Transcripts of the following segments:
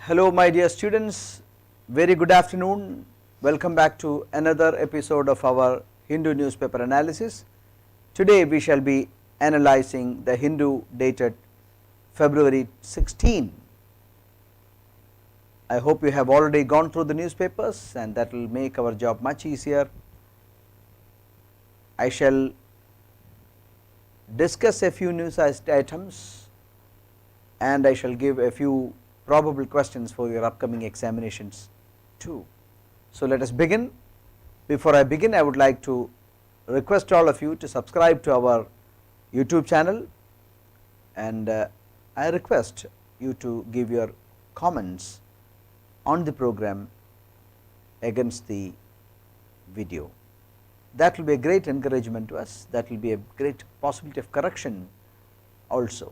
Hello my dear students, very good afternoon. Welcome back to another episode of our Hindu newspaper analysis. Today we shall be analyzing the Hindu dated February 16. I hope you have already gone through the newspapers and that will make our job much easier. I shall discuss a few news items and I shall give a few probable questions for your upcoming examinations too. So let us begin. Before I begin, I would like to request all of you to subscribe to our YouTube channel, and I request you to give your comments on the program against the video. That will be a great encouragement to us, that will be a great possibility of correction also.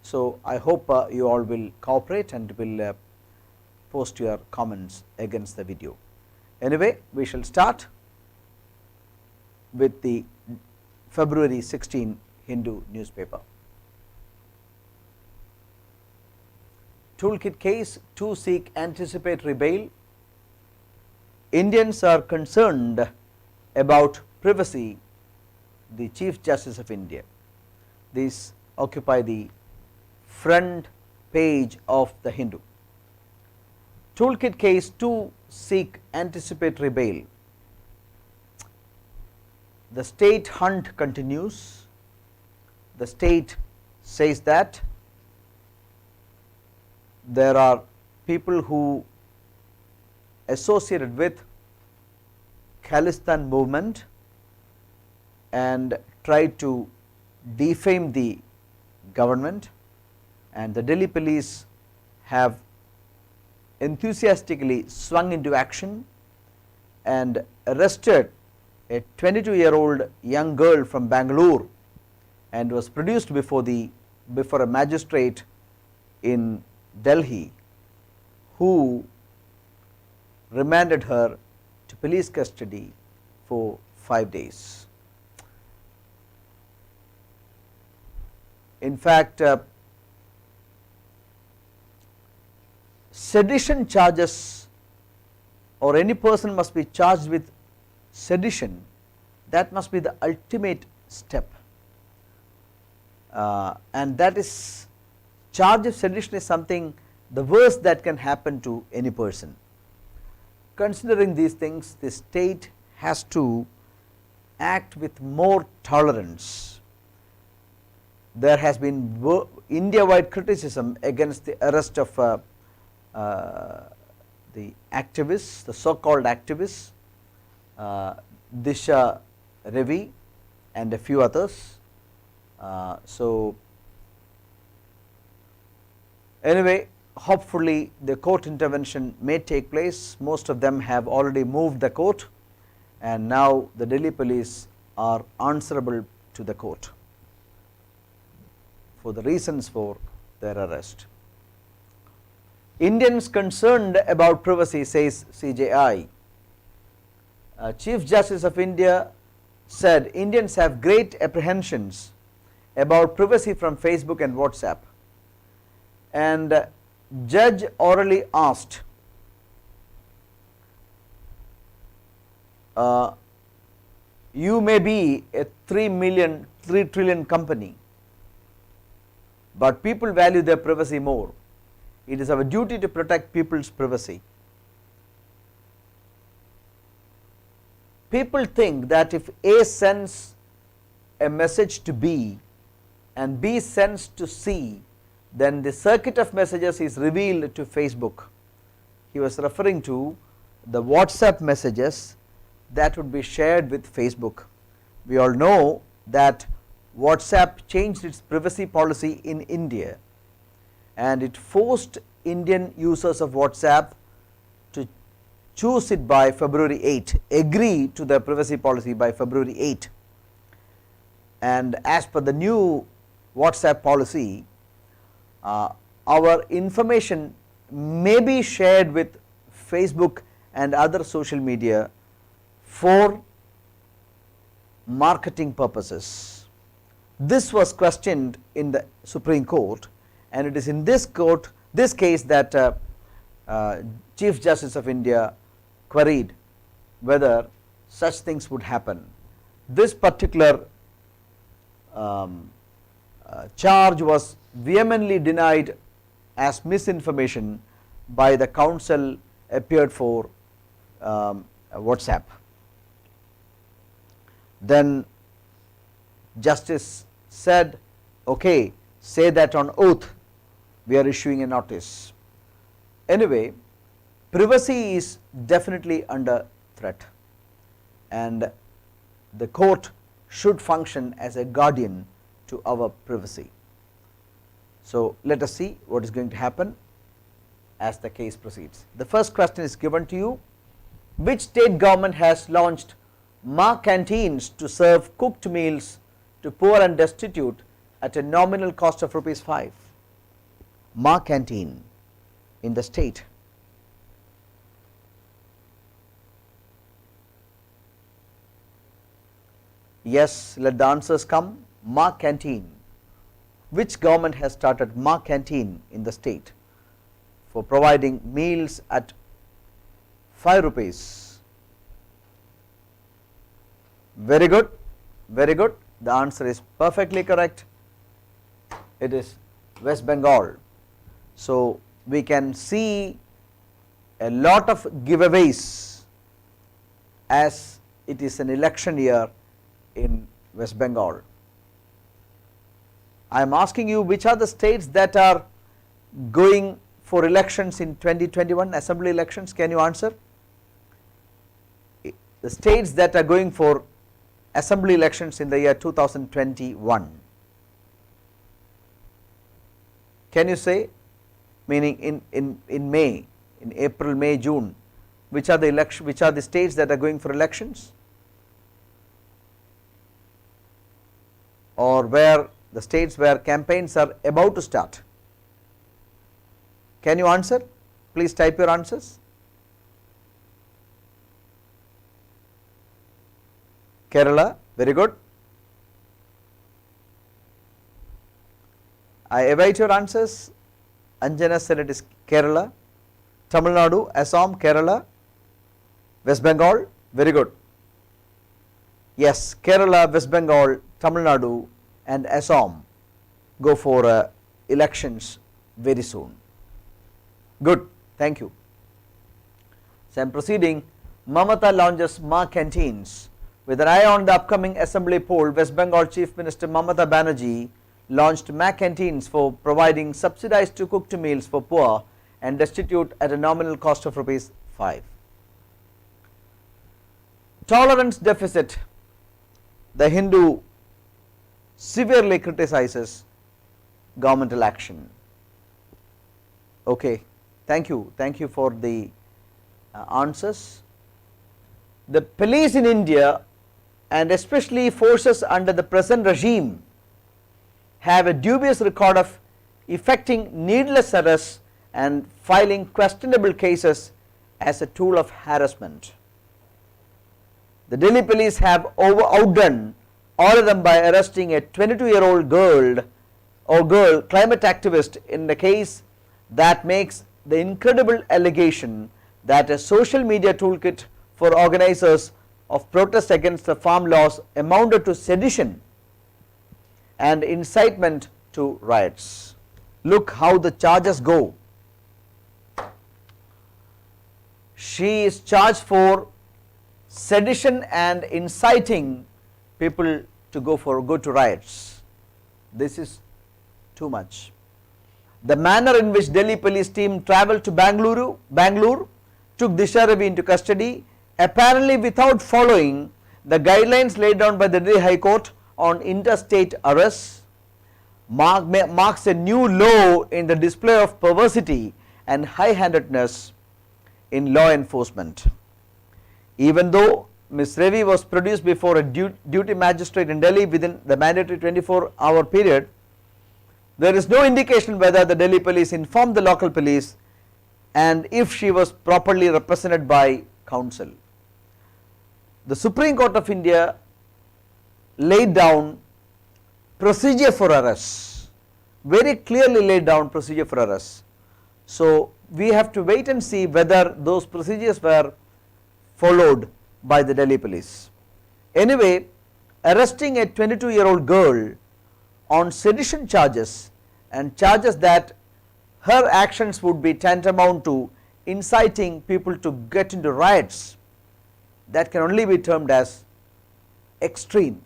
So I hope you all will cooperate and will post your comments against the video. Anyway, we shall start with the February 16 Hindu newspaper. Toolkit case, 2 seek anticipatory bail. Indians are concerned about privacy, the Chief Justice of India. These occupy the front page of the Hindu. Toolkit case, 2 seek anticipatory bail. The state hunt continues. The state says that there are people who associated with Khalistan movement and tried to defame the government, and the Delhi police have enthusiastically swung into action and arrested a 22-year-old young girl from Bangalore and was produced before a magistrate in Delhi, who remanded her to police custody for 5 days. In fact, sedition charges, or any person must be charged with sedition, that must be the ultimate step, and that is, charge of sedition is something the worst that can happen to any person. Considering these things, the state has to act with more tolerance. There has been India-wide criticism against the arrest of the activists, the so-called activists, Disha Ravi and a few others. So anyway, hopefully the court intervention may take place. Most of them have already moved the court, and now the Delhi police are answerable to the court for the reasons for their arrest. Indians concerned about privacy, says CJI. Chief Justice of India said Indians have great apprehensions about privacy from Facebook and WhatsApp, and judge orally asked you may be a 3 trillion company, but people value their privacy more. It is our duty to protect people's privacy. People think that if A sends a message to B and B sends to C, then the circuit of messages is revealed to Facebook. He was referring to the WhatsApp messages that would be shared with Facebook. We all know that WhatsApp changed its privacy policy in India, and it forced Indian users of WhatsApp to choose it by February 8, agree to the privacy policy by February 8. And as per the new WhatsApp policy, our information may be shared with Facebook and other social media for marketing purposes. This was questioned in the Supreme Court, and it is in this case that Chief Justice of India queried whether such things would happen. This particular charge was vehemently denied as misinformation by the counsel appeared for WhatsApp. Then Justice said, okay, say that on oath, we are issuing a notice. Anyway, privacy is definitely under threat, and the court should function as a guardian to our privacy. So let us see what is going to happen as the case proceeds. The first question is given to you: which state government has launched Maa Canteens to serve cooked meals to poor and destitute at a nominal cost of ₹5? Maa Canteen in the state. Yes, let the answers come. Maa Canteen. Which government has started Maa Canteen in the state for providing meals at ₹5? Very good, very good. The answer is perfectly correct. It is West Bengal. So we can see a lot of giveaways as it is an election year in West Bengal. I am asking you, which are the states that are going for elections in 2021 assembly elections? Can you answer? The states that are going for assembly elections in the year 2021. Can you say, meaning in May, in April, May, June, which are the states that are going for elections, or where the states where campaigns are about to start? Can you answer? Please type your answers. Kerala, very good. I await your answers. Anjana said it is Kerala. Tamil Nadu, Assam, Kerala, West Bengal, very good. Yes, Kerala, West Bengal, Tamil Nadu and Assam go for elections very soon. Good, thank you. So I am proceeding. Mamata launches Maa Canteens. With an eye on the upcoming assembly poll, West Bengal Chief Minister Mamata Banerjee launched Maa Canteens for providing subsidized cooked meals for poor and destitute at a nominal cost of ₹5. Tolerance deficit. The Hindu severely criticizes governmental action. Okay, thank you for the answers. The police in India, and especially forces under the present regime, have a dubious record of effecting needless arrests and filing questionable cases as a tool of harassment. The Delhi police have outdone all of them by arresting a 22-year-old girl climate activist in the case that makes the incredible allegation that a social media toolkit for organizers of protests against the farm laws amounted to sedition and incitement to riots. Look how the charges go. She is charged for sedition and inciting people to go to riots. This is too much. The manner in which Delhi police team travelled to Bangalore took Disha Ravi into custody, apparently without following the guidelines laid down by the Delhi High Court on interstate arrests, marks a new low in the display of perversity and high-handedness in law enforcement. Even though Ms. Ravi was produced before a duty magistrate in Delhi within the mandatory 24-hour period, there is no indication whether the Delhi police informed the local police and if she was properly represented by counsel. The Supreme Court of India laid down procedure for arrests, very clearly laid down procedure for arrests. So we have to wait and see whether those procedures were followed by the Delhi police. Anyway, arresting a 22-year-old girl on sedition charges and charges that her actions would be tantamount to inciting people to get into riots, that can only be termed as extreme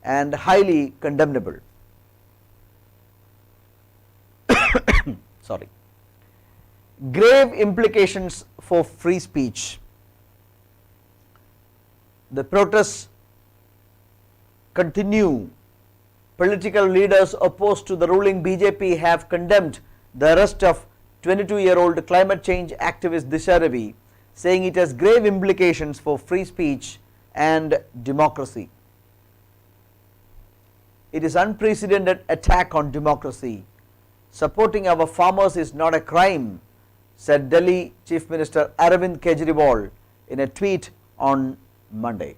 and highly condemnable. Sorry. Grave implications for free speech. The protests continue. Political leaders opposed to the ruling BJP have condemned the arrest of 22-year-old climate change activist Disha Ravi, saying it has grave implications for free speech and democracy. It is unprecedented attack on democracy. Supporting our farmers is not a crime, said Delhi Chief Minister Arvind Kejriwal in a tweet on Monday.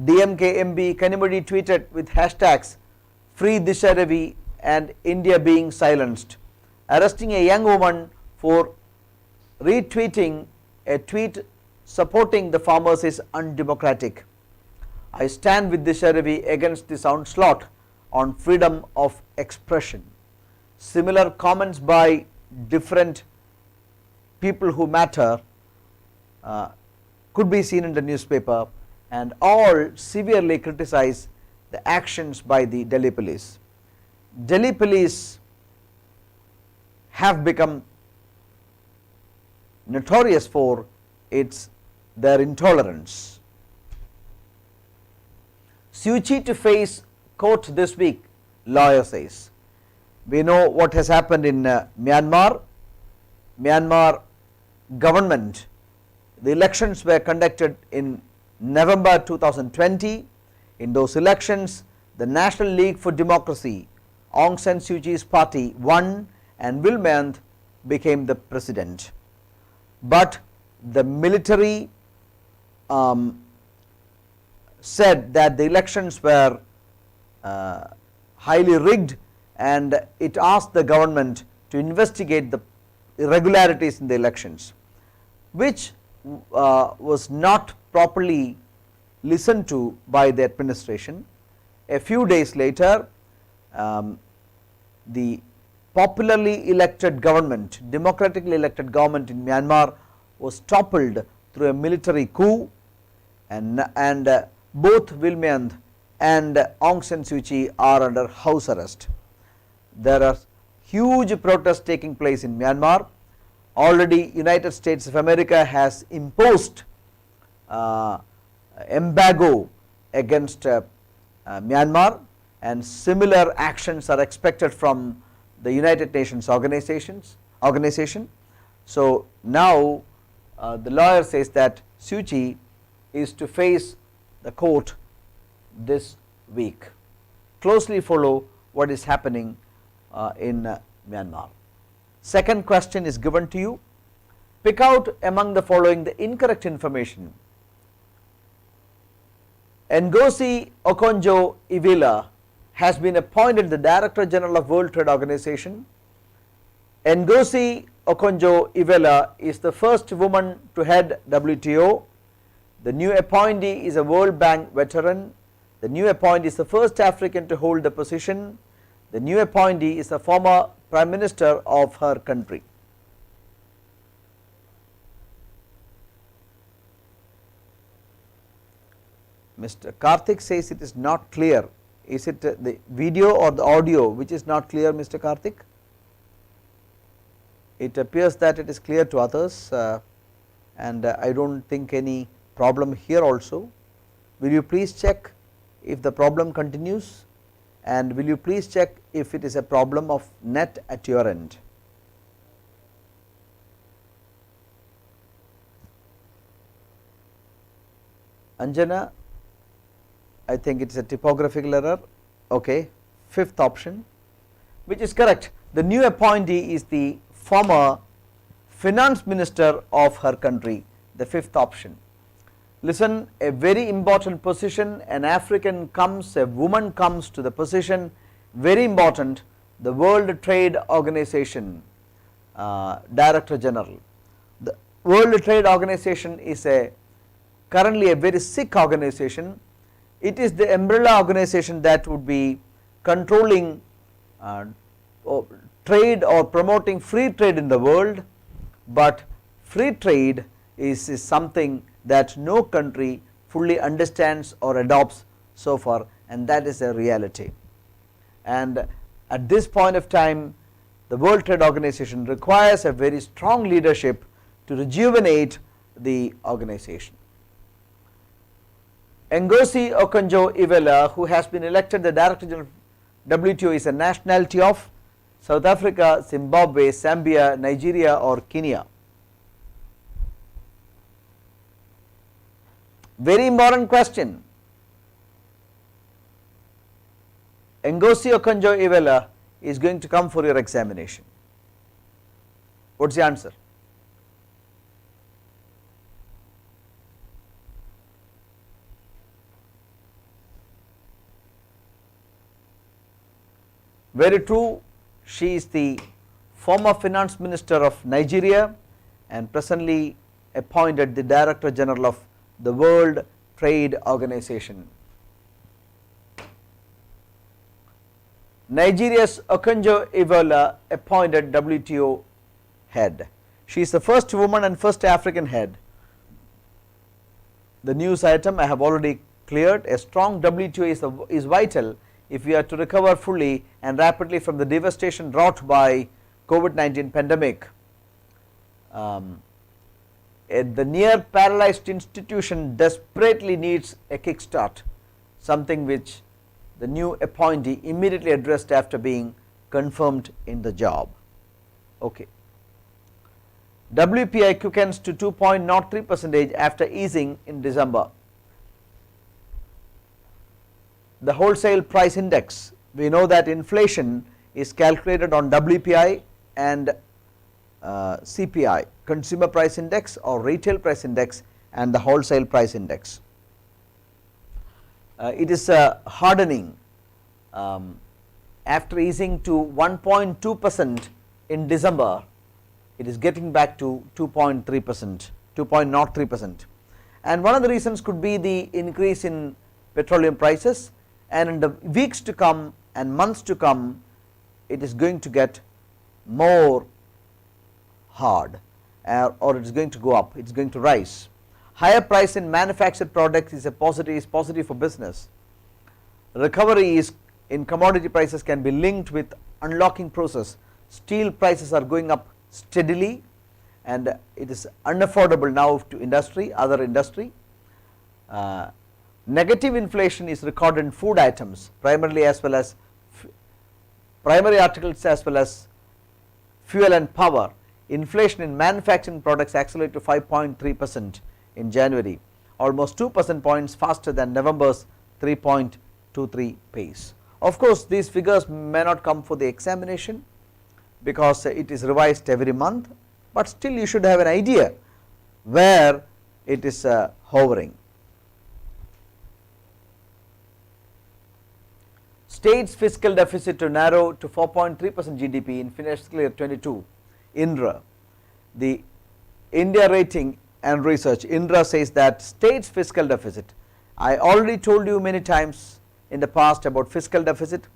DMK MP Kanimudi tweeted with hashtags Free Disha Ravi and India being silenced, arresting a young woman for retweeting a tweet supporting the farmers is undemocratic. I stand with Disha Ravi against this onslaught on freedom of expression. Similar comments by different people who matter could be seen in the newspaper, and all severely criticize the actions by the Delhi police. Delhi police have become notorious for their intolerance. Suu Kyi to face court this week, lawyer says. We know what has happened in Myanmar. Myanmar government, the elections were conducted in November 2020. In those elections, the National League for Democracy, Aung San Suu Kyi's party, won and Wilmant became the president. But the military said that the elections were highly rigged, and it asked the government to investigate the irregularities in the elections, which was not properly listened to by the administration. A few days later, the popularly elected government, democratically elected government in Myanmar was toppled through a military coup, and both Wilmant and Aung San Suu Kyi are under house arrest. There are huge protests taking place in Myanmar. Already United States of America has imposed embargo against Myanmar, and similar actions are expected from the United Nations organization. So now the lawyer says that Suu Kyi is to face the court this week. Closely follow what is happening in Myanmar. Second question is given to you. Pick out among the following the incorrect information. Ngozi Okonjo Iweala has been appointed the Director General of World Trade Organization. Ngozi Okonjo Iweala is the first woman to head WTO. The new appointee is a World Bank veteran. The new appointee is the first African to hold the position. The new appointee is a former Prime Minister of her country. Mr. Karthik says it is not clear. Is it the video or the audio which is not clear, Mr. Karthik? It appears that it is clear to others, and I do not think any problem here also. Will you please check if the problem continues, and will you please check if it is a problem of net at your end? Anjana, I think it is a typographical error. Okay, fifth option, which is correct. The new appointee is the former finance minister of her country, the fifth option. Listen, a very important position, an African comes, a woman comes to the position, very important, the World Trade Organization. Director General. The World Trade Organization is currently a very sick organization. It is the umbrella organization that would be controlling trade or promoting free trade in the world, but free trade is something that no country fully understands or adopts so far, and that is a reality. And at this point of time, the World Trade Organization requires a very strong leadership to rejuvenate the organization. Ngozi Okonjo Iweala, who has been elected the Director General of WTO, is a nationality of South Africa, Zimbabwe, Zambia, Nigeria or Kenya? Very important question. Ngozi Okonjo Iweala is going to come for your examination. What's the answer? Very true. She is the former finance minister of Nigeria and presently appointed the Director General of the World Trade Organization. Nigeria's Okonjo Iweala appointed WTO head. She is the first woman and first African head. The news item I have already cleared. A strong WTO is vital if we are to recover fully and rapidly from the devastation wrought by COVID-19 pandemic. The near paralyzed institution desperately needs a kickstart, something which the new appointee immediately addressed after being confirmed in the job. Okay. WPI quickens to 2.03% after easing in December. The wholesale price index, we know that inflation is calculated on WPI and CPI, consumer price index or retail price index, and the wholesale price index. It is hardening after easing to 1.2% in December. It is getting back to 2.3%, 2.03%, and one of the reasons could be the increase in petroleum prices, and in the weeks to come and months to come it is going to get more hard, or it is going to go up, it is going to rise. Higher price in manufactured products is positive for business. Recovery is in commodity prices can be linked with unlocking process. Steel prices are going up steadily and it is unaffordable now to industry, other industry. Negative inflation is recorded in food items primarily, as well as primary articles as well as fuel and power. Inflation in manufacturing products accelerated to 5.3% in January, almost 2 percentage points faster than November's 3.23 pace. Of course, these figures may not come for the examination because it is revised every month, but still you should have an idea where it is hovering. States fiscal deficit to narrow to 4.3% GDP in fiscal year 22. INRA, the India Rating and Research, INRA says that states fiscal deficit, I already told you many times in the past about fiscal deficit.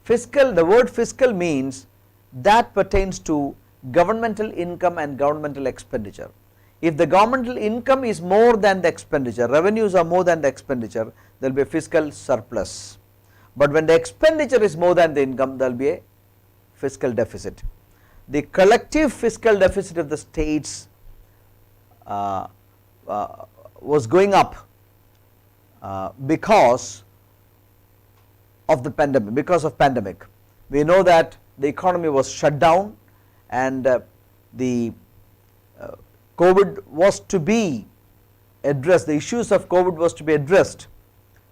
Fiscal, the word fiscal means that pertains to governmental income and governmental expenditure. If the governmental income is more than the expenditure, revenues are more than the expenditure, there will be a fiscal surplus. But when the expenditure is more than the income, there will be a fiscal deficit. The collective fiscal deficit of the states was going up because of the pandemic, We know that the economy was shut down and the COVID was to be addressed, the issues of COVID was to be addressed,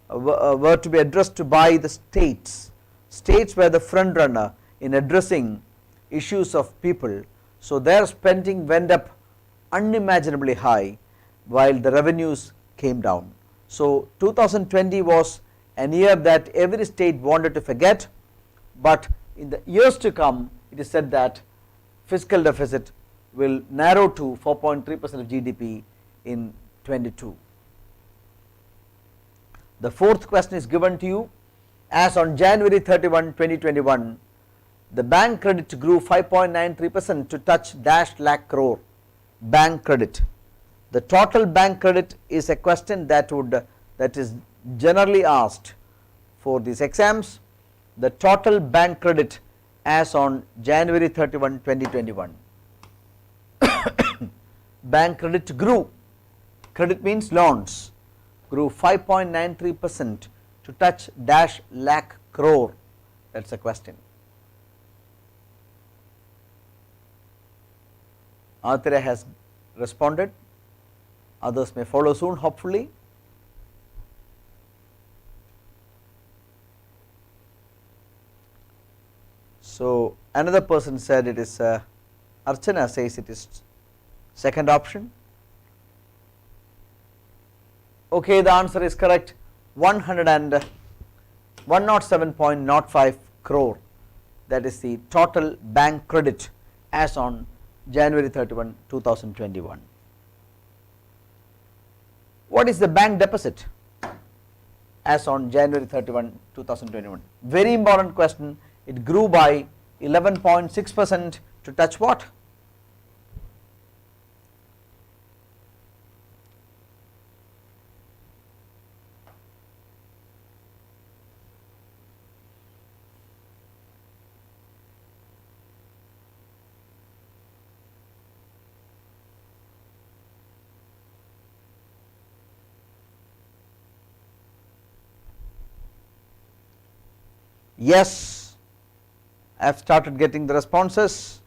were to be addressed by the states. States were the front runner in addressing issues of people, so their spending went up unimaginably high while the revenues came down. So 2020 was an year that every state wanted to forget, but in the years to come it is said that fiscal deficit will narrow to 4.3% of GDP in 22. The fourth question is given to you. As on January 31, 2021, the bank credit grew 5.93% to touch dash lakh crore. Bank credit. The total bank credit is a question that is generally asked for these exams. The total bank credit as on January 31, 2021. Bank credit grew. Credit means loans. Grew 5.93% to touch dash lakh crore. That is a question. Athira has responded. Others may follow soon, hopefully. So another person said it is Archana says it is second option. Okay, the answer is correct. 107.05 crore. That is the total bank credit as on January 31, 2021. What is the bank deposit as on January 31, 2021? Very important question. It grew by 11.6% to touch what? Yes, I have started getting the responses.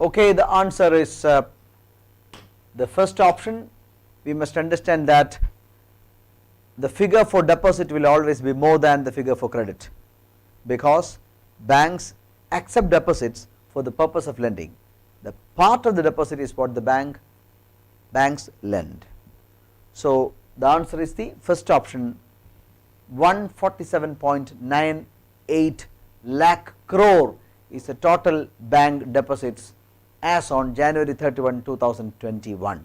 Okay, the answer is the first option. We must understand that the figure for deposit will always be more than the figure for credit, because banks accept deposits for the purpose of lending. The part of the deposit is what the banks lend. So the answer is the first option. 147.98 lakh crore is the total bank deposits as on January 31, 2021.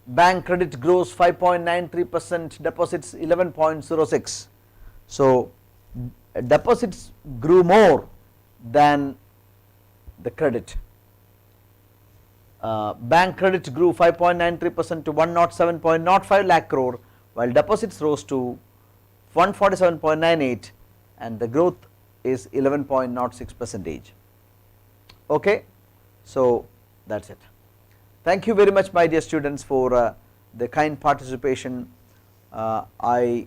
Bank credit grows 5.93%, deposits 11.06. So deposits grew more than the credit. Bank credit grew 5.93% to 107.05 lakh crore, while deposits rose to 147.98, and the growth is 11.06%. Okay, so that's it. Thank you very much, my dear students, for the kind participation. I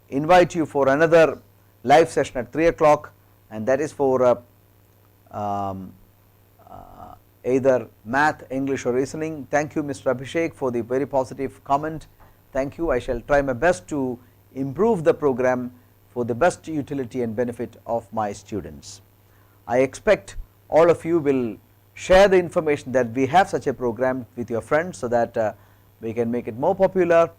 invite you for another live session at 3 o'clock, and that is for either math, English or reasoning. Thank you, Mr. Abhishek, for the very positive comment. Thank you. I shall try my best to improve the program for the best utility and benefit of my students. I expect all of you will share the information that we have such a program with your friends, so that we can make it more popular,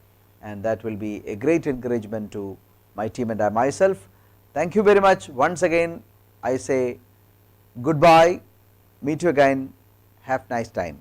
and that will be a great encouragement to my team and I myself. Thank you very much. Once again I say goodbye, meet you again, have a nice time.